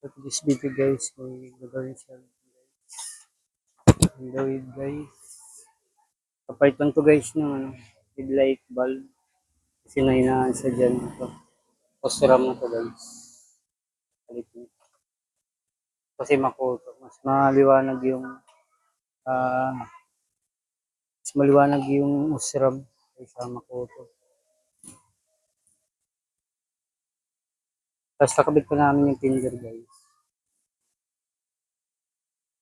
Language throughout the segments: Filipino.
So to this video guys, may gagawin siya Android guys. Kapalit lang to guys ng headlight bulb. Kasi nahinaan siya dyan. Ito. Posteram na to guys. Kapalit niya. Kasi makoto. Mas maliwanag yung mas maliwanag yung usram kaysa makoto. Tapos kakabit pa namin yung tinder guys.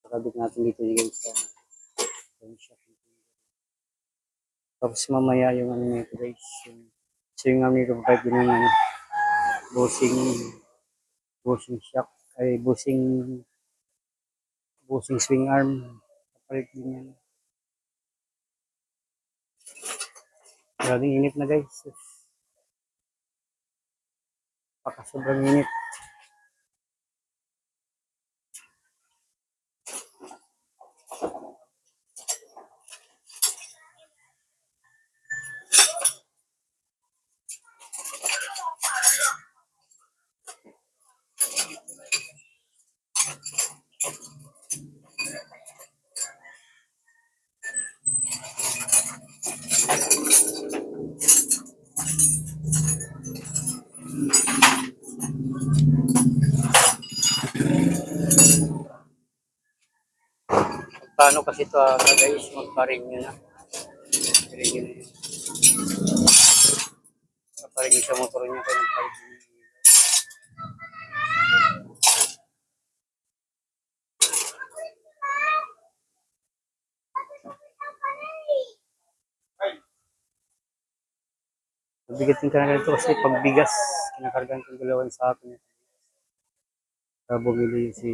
Kakabit natin dito guys sa shop. Tapos mamaya yung ano nito guys. Yung ano nito provide din ng bushing shock ay bushing swing arm. Kapalit din yan. Maraming init na guys. Paka sobrang init. Paano kasi ito guys, magpa-renew na. Renew na yun. Magpa-renew sa motor niya kung nag-5G. Mabigat yung kanagal ito kasi pagbigas, kinakargan kong dalawan sa akin. Kaya bumili si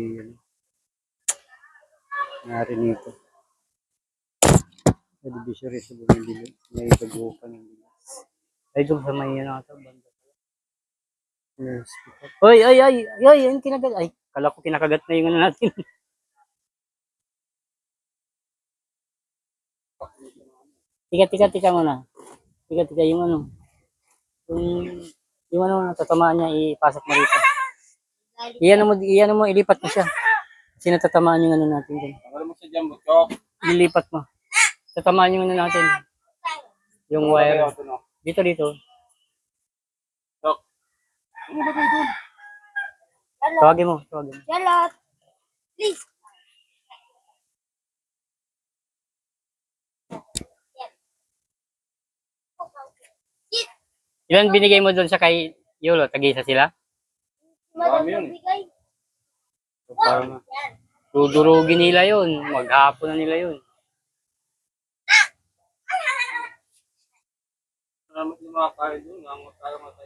nangyari nito. Sa divisory sa bumili. May bagukan ng bigas. Ay, doon sa may yan ata, banda. Oy, yung kinagat. Ay, kala ko kinakagat na yung ano natin. Tika muna. Tika, yung ano. Yung ano, tatamaan niya, ipasok mo rito. Iyan mo, ilipat mo siya. Kasi natatamaan yung ano natin dun. Ilipat mo. Tatamaan yung ano natin. Yung wire. Dito. Tawagin mo. Charlotte, please. Ilan binigay mo doon sa kay Yolo? Tag-isa sila? Marami yun. So, parang dudurugin nila yun. Maghapon na nila yun. Salamat yung mga kain doon. Ngangot tayo matay.